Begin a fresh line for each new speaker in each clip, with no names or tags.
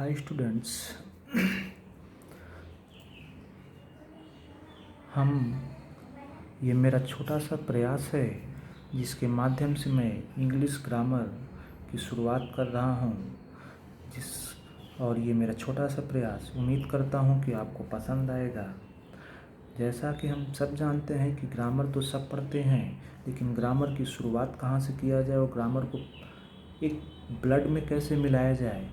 Hi students. ये मेरा छोटा सा प्रयास है जिसके माध्यम से मैं इंग्लिश ग्रामर की शुरुआत कर रहा हूँ। और ये मेरा छोटा सा प्रयास उम्मीद करता हूँ कि आपको पसंद आएगा। जैसा कि हम सब जानते हैं कि ग्रामर तो सब पढ़ते हैं, लेकिन ग्रामर की शुरुआत कहाँ से किया जाए और ग्रामर को एक ब्लड में कैसे मिलाया जाए,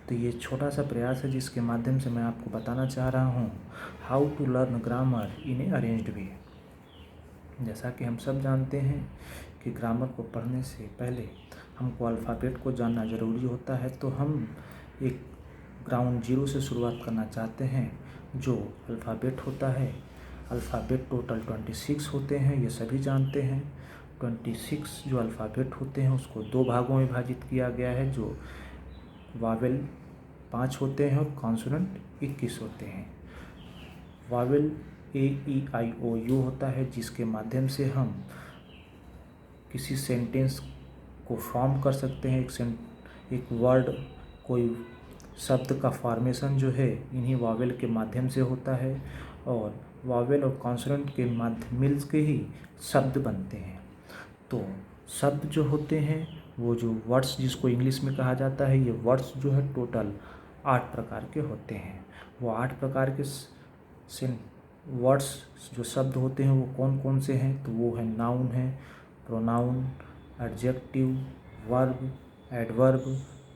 तो ये छोटा सा प्रयास है जिसके माध्यम से मैं आपको बताना चाह रहा हूँ how to learn grammar in a arranged way. जैसा कि हम सब जानते हैं कि ग्रामर को पढ़ने से पहले हमको अल्फ़ाबेट को जानना ज़रूरी होता है, तो हम एक ग्राउंड जीरो से शुरुआत करना चाहते हैं। जो अल्फ़ाबेट होता है, अल्फ़ाबेट टोटल 26 होते हैं, ये सभी जानते हैं। 26 जो अल्फ़ाबेट होते हैं उसको दो भागों में विभाजित किया गया है, जो वावेल 5 होते हैं और कॉन्सोनेंट 21 होते हैं। वावेल AEIOU होता है, जिसके माध्यम से हम किसी सेंटेंस को फॉर्म कर सकते हैं। एक वर्ड, कोई शब्द का फॉर्मेशन जो है इन्हीं वावेल के माध्यम से होता है, और वावेल और कॉन्सोनेंट के मिल के ही शब्द बनते हैं। तो शब्द जो होते हैं, वो जो वर्ड्स जिसको इंग्लिश में कहा जाता है, ये वर्ड्स जो है टोटल 8 प्रकार के होते हैं। वो 8 प्रकार के वर्ड्स जो शब्द होते हैं वो कौन कौन से हैं, तो वो है नाउन है, pronoun, adjective, verb, adverb,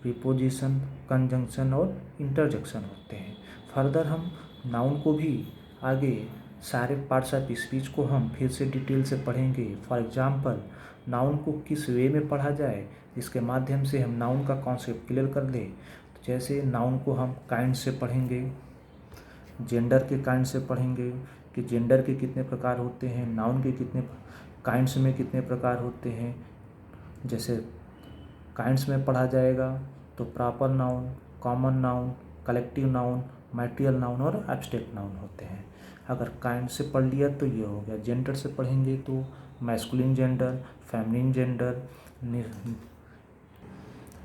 preposition, conjunction और इंटरजेक्शन होते हैं। फर्दर हम नाउन को भी आगे सारे पार्ट्स ऑफ स्पीच को हम फिर से डिटेल से पढ़ेंगे। फॉर एग्जाम्पल, नाउन को किस वे में पढ़ा जाए जिसके माध्यम से हम नाउन का कॉन्सेप्ट क्लियर कर लें। तो जैसे नाउन को हम काइंड से पढ़ेंगे, जेंडर के काइंड से पढ़ेंगे कि जेंडर के कितने प्रकार होते हैं, नाउन के कितने काइंड्स में कितने प्रकार होते हैं। जैसे काइंड्स में पढ़ा जाएगा तो proper noun, common noun, collective noun, material noun और एब्स्ट्रैक्ट नाउन होते हैं। अगर काइंड से पढ़ लिया तो ये हो गया। जेंडर से पढ़ेंगे तो masculine gender, feminine gender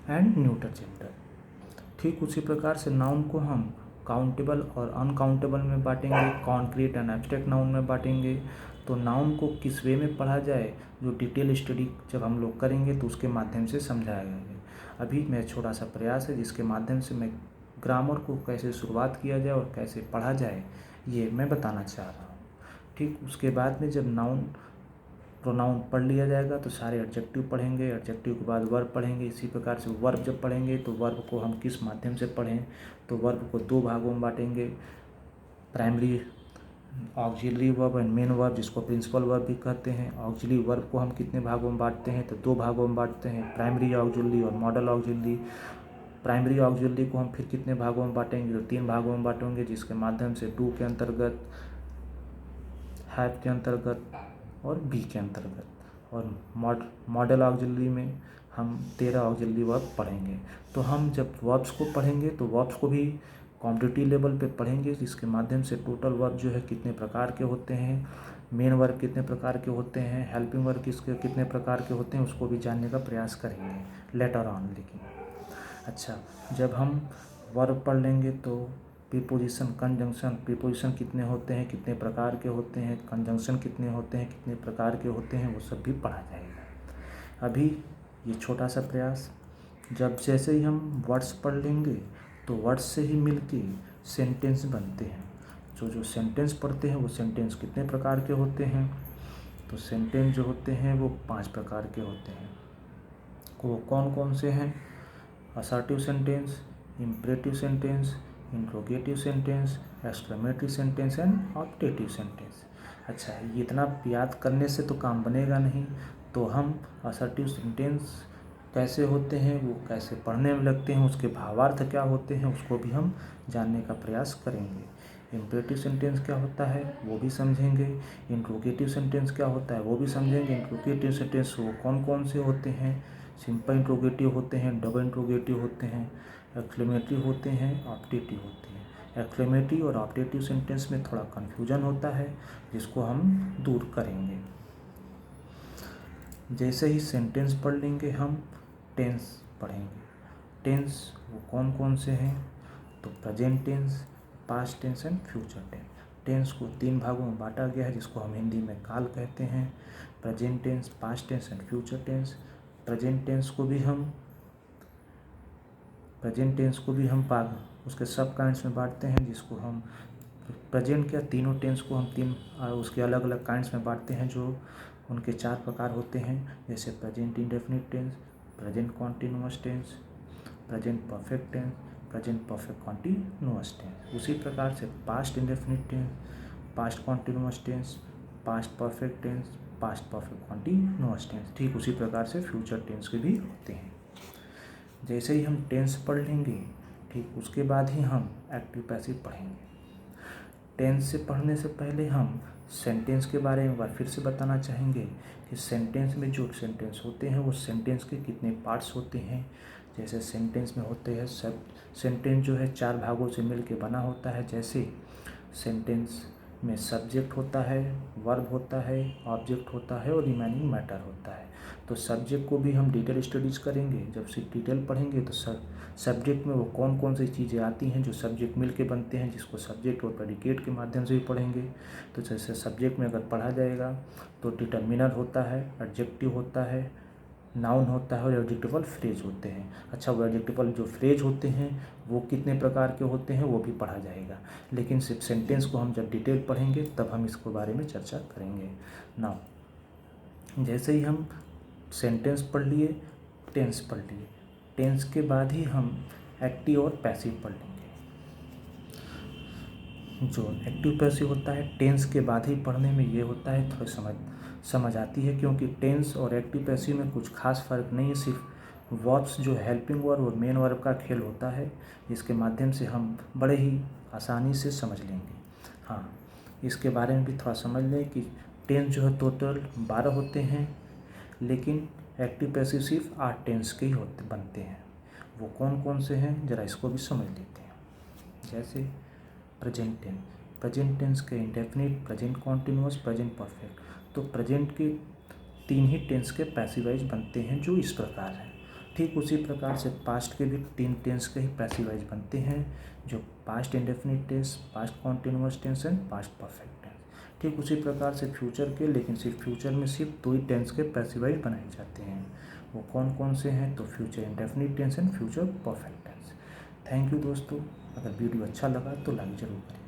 and neuter gender. ठीक उसी प्रकार से नाउन को हम काउंटेबल और अनकाउंटेबल में बांटेंगे, कॉन्क्रीट एंड एब्स्ट्रैक्ट नाउन में बांटेंगे। तो नाउन को किस वे में पढ़ा जाए, जो डिटेल स्टडी जब हम लोग करेंगे तो उसके माध्यम से समझाया जाएगा। अभी मेरा छोटा सा प्रयास है जिसके माध्यम से मैं ग्रामर को कैसे शुरुआत किया जाए और कैसे पढ़ा जाए ये मैं बताना चाह रहा हूँ। ठीक उसके बाद में जब नाउन प्रोनाउन पढ़ लिया जाएगा तो सारे एडजेक्टिव पढ़ेंगे, एडजेक्टिव के बाद वर्ब पढ़ेंगे। इसी प्रकार से वर्ब जब पढ़ेंगे तो वर्ब को हम किस माध्यम से पढ़ें, तो वर्ब को दो भागों में बांटेंगे, primary auxiliary verb and main verb, जिसको प्रिंसिपल वर्ब भी कहते हैं। ऑक्सिलरी वर्ब को हम कितने भागों में बांटते हैं, तो दो भागों में बांटते हैं, प्राइमरी ऑक्सिलरी और मॉडल ऑक्सिलरी। प्राइमरी ऑक्सिलरी को हम फिर कितने भागों में बांटेंगे, तो 3 भागों में बांटेंगे, जिसके माध्यम से डू के अंतर्गत, हैव के अंतर्गत और बी के अंतर्गत। और मॉडल ऑक्सिलरी में हम 13 ऑक्सिलरी वर्ब पढ़ेंगे। तो हम जब वर्ब्स को पढ़ेंगे तो वर्ब्स को भी कॉम्पिटिटिव लेवल पे पढ़ेंगे, जिसके माध्यम से टोटल वर्ब जो है कितने प्रकार के होते हैं, मेन वर्ब कितने प्रकार के होते हैं, हेल्पिंग वर्ब किसके कितने प्रकार के होते हैं, उसको भी जानने का प्रयास करेंगे लेटर ऑन। लेकिन अच्छा, जब हम वर्ब पढ़ लेंगे तो प्रीपोजिशन, कंजंक्शन, प्रीपोजिशन कितने होते हैं, कितने प्रकार के होते हैं, कंजंक्शन कितने होते हैं, कितने प्रकार के होते हैं, वो सब भी पढ़ा जाएगा। अभी ये छोटा सा प्रयास, जब जैसे ही हम वर्ड्स पढ़ लेंगे तो वर्ड्स से ही मिलके सेंटेंस बनते हैं। जो सेंटेंस पढ़ते हैं वो सेंटेंस कितने प्रकार के होते हैं, तो सेंटेंस जो होते हैं वो 5 प्रकार के होते हैं। वो कौन कौन से हैं, assertive sentence, imperative sentence, interrogative sentence, exclamatory sentence and optative sentence. अच्छा, ये इतना याद करने से तो काम बनेगा नहीं, तो हम असर्टिव सेंटेंस कैसे होते हैं, वो कैसे पढ़ने में लगते हैं, उसके भावार्थ क्या होते हैं, उसको भी हम जानने का प्रयास करेंगे। इम्परेटिव सेंटेंस क्या होता है वो भी समझेंगे, इंट्रोगेटिव सेंटेंस क्या होता है वो भी समझेंगे। इंट्रोगेटिव सेंटेंस वो कौन कौन से होते हैं, सिंपल इंट्रोगेटिव होते हैं, डबल इंट्रोगेटिव होते हैं, एक्सक्लेमेटरी होते हैं, ऑप्टेटिव होते हैं। एक्सक्लेमेटरी और ऑप्टेटिव सेंटेंस में थोड़ा कन्फ्यूजन होता है, जिसको हम दूर करेंगे। जैसे ही सेंटेंस पढ़ लेंगे हम टेंस पढ़ेंगे। टेंस वो कौन कौन से हैं, तो present tense, past tense and future tense. Tense को 3 भागों में बांटा गया है जिसको हम हिंदी में काल कहते हैं। Present tense, past tense and future tense. Present tense को भी हम उसके सब काइंड्स में बांटते हैं, जिसको हम प्रेजेंट क्या तीनों टेंस को हम उसके अलग अलग काइंड्स में बांटते हैं, जो उनके 4 प्रकार होते हैं। जैसे present indefinite tense, present continuous tense, present perfect tense, present perfect continuous tense. उसी प्रकार से past indefinite tense, past continuous tense, past perfect tense, past perfect continuous tense. ठीक उसी प्रकार से फ्यूचर टेंस के भी होते हैं। जैसे ही हम टेंस पढ़ लेंगे, ठीक उसके बाद ही हम एक्टिव पैसिव पढ़ेंगे। टेंस से पढ़ने से पहले हम सेंटेंस के बारे में एक बार फिर से बताना चाहेंगे कि सेंटेंस में जो सेंटेंस होते हैं वो सेंटेंस के कितने पार्ट्स होते हैं। जैसे सेंटेंस में होते हैं सेंटेंस जो है 4 भागों से मिलकर बना होता है। जैसे सेंटेंस में सब्जेक्ट होता है, वर्ब होता है, ऑब्जेक्ट होता है और रिमेनिंग मैटर होता है। तो सब्जेक्ट को भी हम डिटेल स्टडीज़ करेंगे। जब से डिटेल पढ़ेंगे तो सब्जेक्ट में वो कौन कौन सी चीज़ें आती हैं जो सब्जेक्ट मिल के बनते हैं, जिसको सब्जेक्ट और प्रेडिकेट के माध्यम से भी पढ़ेंगे। तो जैसे सब्जेक्ट में अगर पढ़ा जाएगा तो डिटर्मिनर होता है, एडजेक्टिव होता है, नाउन होता है और एडजेक्टिवल फ्रेज होते हैं। अच्छा, वो एडजेक्टिवल जो फ्रेज होते हैं वो कितने प्रकार के होते हैं वो भी पढ़ा जाएगा, लेकिन सिर्फ सेंटेंस को हम जब डिटेल पढ़ेंगे तब हम इसके बारे में चर्चा करेंगे। नाउ जैसे ही हम सेंटेंस पढ़ लिए, टेंस पढ़ लिए, टेंस के बाद ही हम एक्टिव और पैसिव पढ़ लेंगे। जो एक्टिव पैसिव होता है टेंस के बाद ही पढ़ने में ये होता है, थोड़ी समझ आती है, क्योंकि टेंस और एक्टिव पैसिव में कुछ खास फ़र्क नहीं है। सिर्फ वर्ब्स जो हेल्पिंग वर्ब और मेन वर्ब का खेल होता है, जिसके माध्यम से हम बड़े ही आसानी से समझ लेंगे। हाँ, इसके बारे में भी थोड़ा समझ लें कि टेंस जो है टोटल 12 होते हैं, लेकिन एक्टिव पैसिव सिर्फ 8 टेंस के ही बनते हैं। वो कौन कौन से हैं ज़रा इसको भी समझ लेते हैं। जैसे प्रेजेंट टेंस के indefinite, present continuous, present perfect. तो प्रेजेंट के 3 ही टेंस के पैसिवाइज बनते हैं जो इस प्रकार हैं। ठीक उसी प्रकार से पास्ट के भी 3 टेंस के ही पैसिवाइज बनते हैं, जो past indefinite tense, past continuous tense and past perfect tense. ठीक उसी प्रकार से फ्यूचर के, लेकिन सिर्फ फ्यूचर में सिर्फ 2 ही टेंस के पैसिवाइज बनाए जाते हैं। वो कौन कौन से हैं? तो future indefinite tense and future perfect tense. Thank you दोस्तों। अगर वीडियो अच्छा लगा तो लाइक ज़रूर करें।